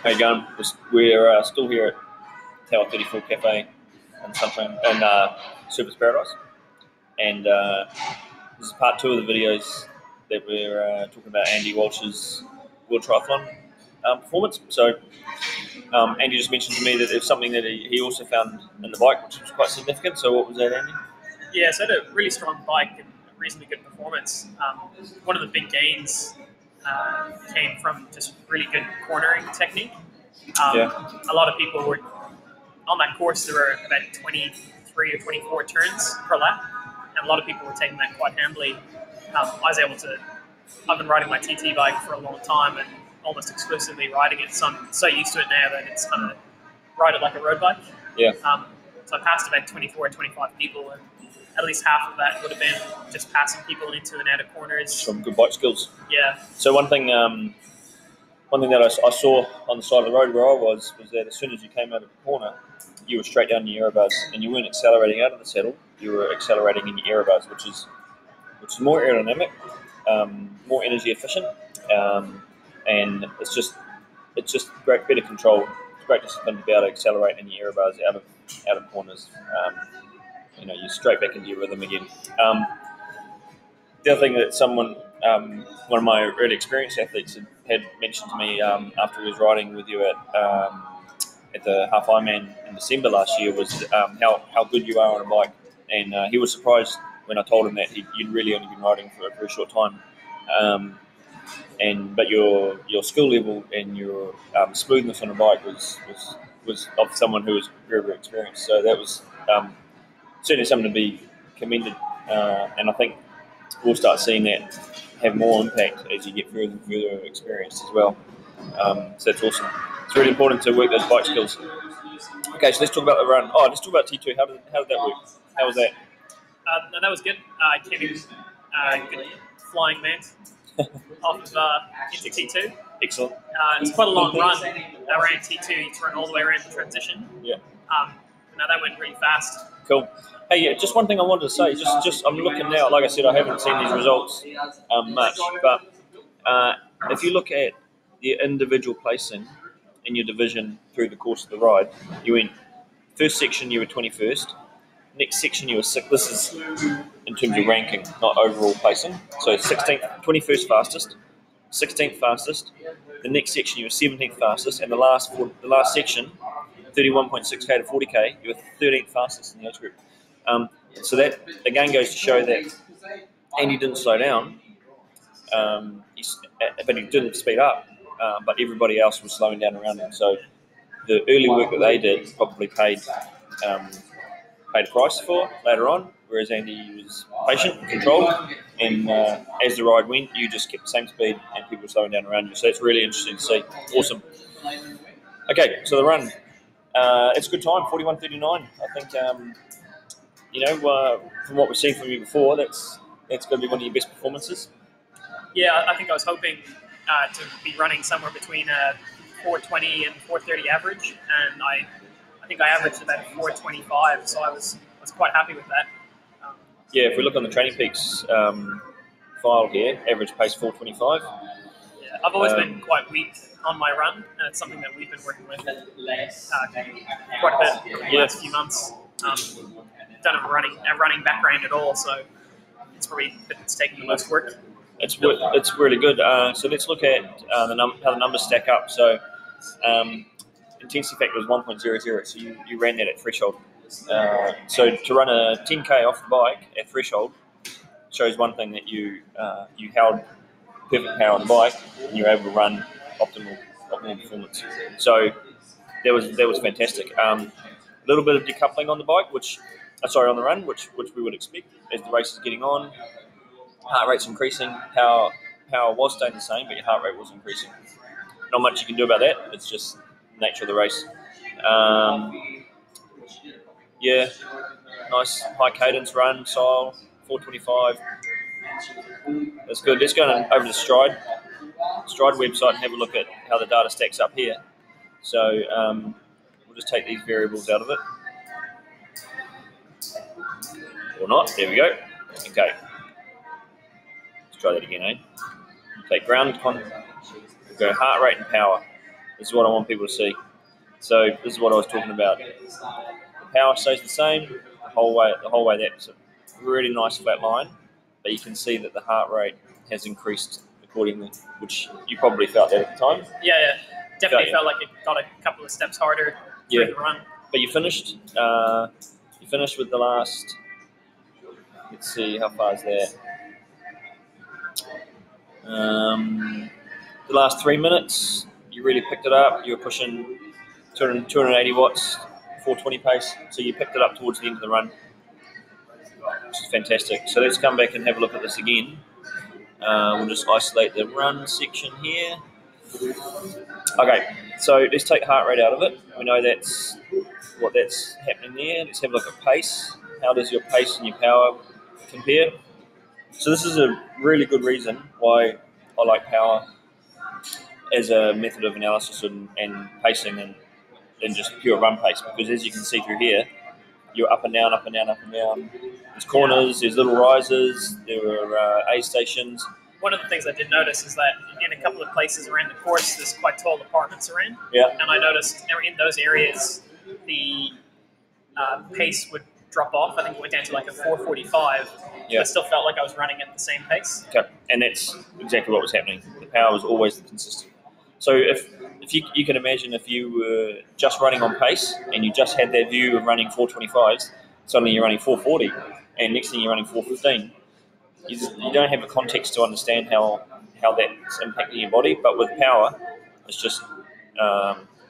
How you going? We're still here at Tower 34 Cafe and something in Surfers Paradise, and this is part 2 of the videos that we're talking about Andy Walsh's World Triathlon performance. So Andy just mentioned to me that there's something that he also found in the bike, which was quite significant. So what was that, Andy? Yeah, so I had a really strong bike and a reasonably good performance. One of the big gains came from just really good cornering technique. A lot of people were on that course. There were about 23 or 24 turns per lap, and a lot of people were taking that quite handily. I've been riding my TT bike for a long time and almost exclusively riding it, so I'm so used to it now that it's kind of ride it like a road bike. Yeah. So I passed about 24 or 25 people, and at least half of that would have been just passing people into and out of corners. Some good bike skills. Yeah. So one thing that I saw on the side of the road where I was that as soon as you came out of the corner, you were straight down your aero bars, and you weren't accelerating out of the saddle. You were accelerating in your aero bars, which is more aerodynamic, more energy efficient, and it's just great, better control. It's great discipline to be able to accelerate in your aero bars out of corners. You're straight back into your rhythm again. The other thing that one of my really experienced athletes had mentioned to me after he was riding with you at the Half Ironman in December last year was how good you are on a bike, and he was surprised when I told him that you'd really only been riding for a very short time, but your skill level and your smoothness on a bike was of someone who was very, very experienced. So that was certainly something to be commended, and I think we'll start seeing that have more impact as you get further and further experienced as well. So that's awesome. It's really important to work those bike skills. Okay, so let's talk about the run. Let's talk about T2. How did that work? How was that? No, that was good. I came in good flying man off of into T2. Excellent. It's quite a long run around T2 to run all the way around the transition. Yeah. Now that went really fast. Cool. Hey, yeah, just one thing I wanted to say. Just I'm looking now. Like I said, I haven't seen these results much, but if you look at the individual placing in your division through the course of the ride, you went first section, you were 21st. Next section, you were 6th. This is in terms of ranking, not overall placing. So 16th, 21st fastest, 16th fastest. The next section, you were 17th fastest, and the last section, 31.6k to 40k, you were 13th fastest in the age group. So that again goes to show that Andy didn't slow down, but he didn't speed up. But everybody else was slowing down around him. So the early work that they did probably paid a price for later on, whereas Andy was patient, controlled, and as the ride went, you just kept the same speed and people were slowing down around you. So it's really interesting to see. Awesome. Okay, so the run. It's a good time, 41:39. I think, from what we've seen from you before, that's going to be one of your best performances. Yeah, I think I was hoping to be running somewhere between 4:20 and 4:30 average, and I think I averaged about 4:25, so I was quite happy with that. Yeah, if we look on the Training Peaks file here, average pace 4:25. Yeah, I've always been quite weak on my run, and it's something that we've been working with quite a bit in the last few months. Don't have a running background at all, so it's probably it's taking the most work. It's really good. So let's look at how the numbers stack up. So intensity factor was 1.00, so you ran that at threshold. So to run a 10k off the bike at threshold shows one thing, that you held perfect power on the bike and you were able to run optimal performance. So that was fantastic. A little bit of decoupling on the bike, on the run, which we would expect as the race is getting on. Heart rate's increasing. Power was staying the same, but your heart rate was increasing. Not much you can do about that. It's just the nature of the race. Nice high cadence run style, 4:25. That's good. Let's go over to Stride website and have a look at how the data stacks up here. So we'll just take these variables out of it. Or not. There we go. Okay. Let's try that again, Take ground, go heart rate and power. This is what I want people to see. So this is what I was talking about. The power stays the same the whole way. That's a really nice flat line, but you can see that the heart rate has increased accordingly, which you probably felt that at the time. Yeah. Definitely felt like it got a couple of steps harder through the run. But you finished. You finished with the last. Let's see, how far is that? The last 3 minutes, you really picked it up. You were pushing 280 watts, 420 pace. So you picked it up towards the end of the run, which is fantastic. So let's come back and have a look at this again. We'll just isolate the run section here. Okay, so let's take heart rate out of it. We know that's happening there. Let's have a look at pace. How does your pace and your power compare? So this is a really good reason why I like power as a method of analysis and pacing and just pure run pace, because as you can see through here, you're up and down, up and down, up and down. There's corners, there's little rises, there are aid stations. One of the things I did notice is that in a couple of places around the course, there's quite tall apartments around. Yeah. And I noticed in those areas, the pace would drop off. I think it went down to like a 4:45. Yeah. But still felt like I was running at the same pace. Okay. And that's exactly what was happening. The power was always consistent. So if you can imagine, if you were just running on pace and you just had that view of running 425s, suddenly you're running 440, and next thing you're running 415. You don't have a context to understand how that's impacting your body. But with power, it's just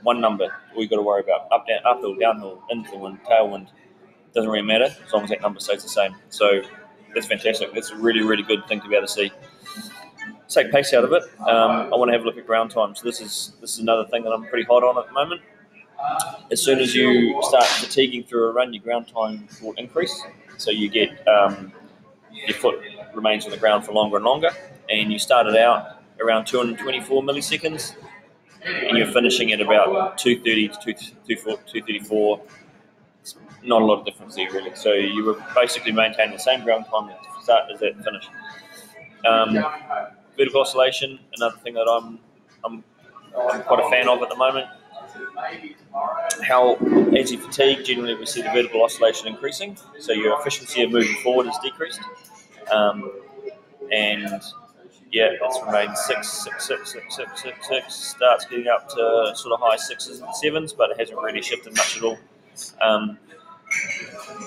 one number. All you've got to worry about: up, down, uphill, downhill, into the wind, tailwind. Doesn't really matter as long as that number stays the same. So that's fantastic. That's a really, really good thing to be able to see. Take pace out of it. I want to have a look at ground time. So this is another thing that I'm pretty hot on at the moment. As soon as you start fatiguing through a run, your ground time will increase. So you get your foot remains on the ground for longer and longer, and you started out around 224 milliseconds, and you're finishing at about 230 to 234. It's not a lot of difference there, really. So you were basically maintaining the same ground time at the start as at finish. Vertical oscillation, another thing that I'm quite a fan of at the moment. How, as you fatigue, generally we see the vertical oscillation increasing, so your efficiency of moving forward is decreased. And yeah, it's remained 6, starts getting up to sort of high 6s and 7s, but it hasn't really shifted much at all.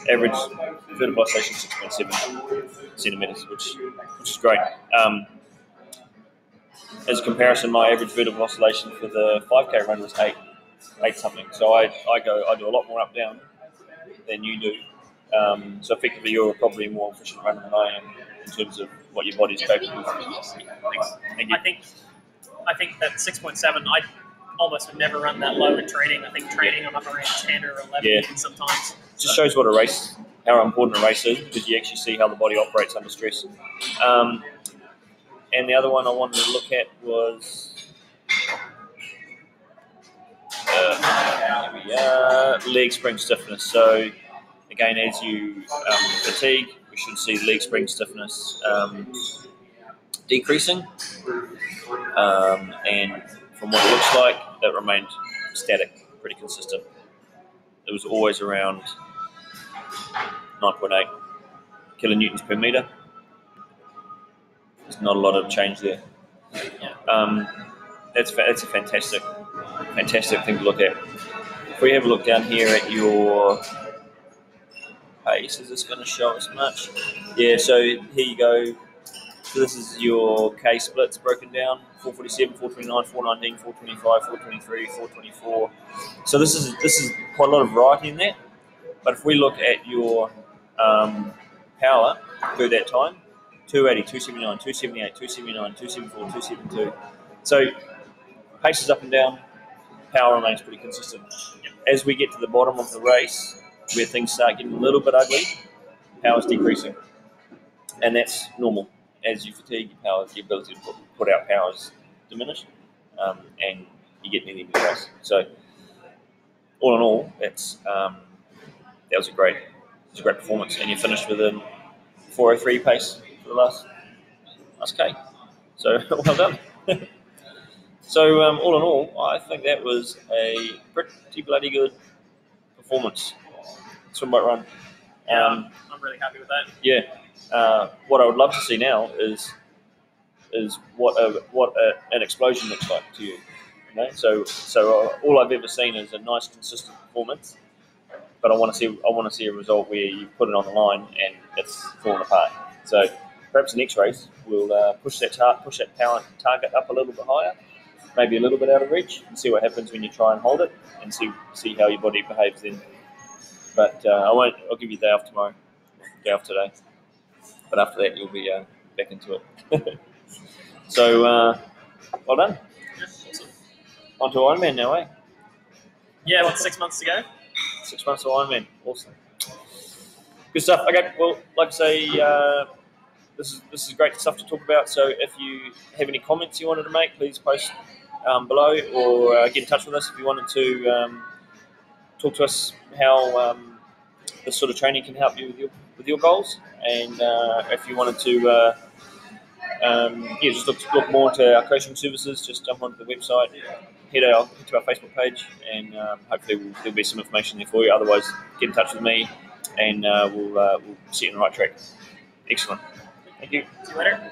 Average vertical oscillation 6.7 centimeters, which is great. As a comparison, my average vertical oscillation for the 5K run was 8 something. So I do a lot more up down than you do. So effectively, you're probably a more efficient runner than I am in terms of what your body's capable of. Thank you. I think that 6.7, I almost would never run that low in training. I think training I'm up around 10 or 11 even sometimes. It just shows how important a race is, because you actually see how the body operates under stress. And the other one I wanted to look at was leg spring stiffness. So again, as you fatigue, we should see leg spring stiffness decreasing. And from what it looks like, that remained static, pretty consistent. It was always around 9.8 kilonewtons per meter. There's not a lot of change there. That's a fantastic thing to look at. If we have a look down here at your pace, is this going to show us much? Yeah, so here you go. So this is your K splits broken down: 447, 429, 419, 425, 423, 424. So this is quite a lot of variety in that. But if we look at your power through that time, 280, 279, 278, 279, 274, 272. So pace is up and down, power remains pretty consistent. As we get to the bottom of the race, where things start getting a little bit ugly, power's decreasing. And that's normal. As you fatigue, your ability to put out power is diminished, and you get near the end of the race. So all in all, that was a great performance, and you finished with a 4:03 pace for the last K. So well done. So all in all, I think that was a pretty bloody good performance. Swim, bike, run. Yeah, I'm really happy with that. Yeah. What I would love to see now is what an explosion looks like to you. So all I've ever seen is a nice consistent performance, but I want to see a result where you put it on the line and it's falling apart. So perhaps the next race we'll push that target up a little bit higher, maybe a little bit out of reach, and see what happens when you try and hold it, and see how your body behaves then. But I won't. I'll give you a day off tomorrow, day off today. But after that, you'll be back into it. So well done. Yeah, awesome. On to Ironman now, eh? Yeah, what's 6 months to go? 6 months of Ironman. Awesome. Good stuff. Okay, well, like I say, this is great stuff to talk about. So if you have any comments you wanted to make, please post below, or get in touch with us if you wanted to talk to us how this sort of training can help you with your goals. And if you wanted to just look more into our coaching services, just jump onto the website, head to our Facebook page, and hopefully there'll be some information there for you. Otherwise, get in touch with me, and we'll set you on the right track. Excellent. Thank you. See you later.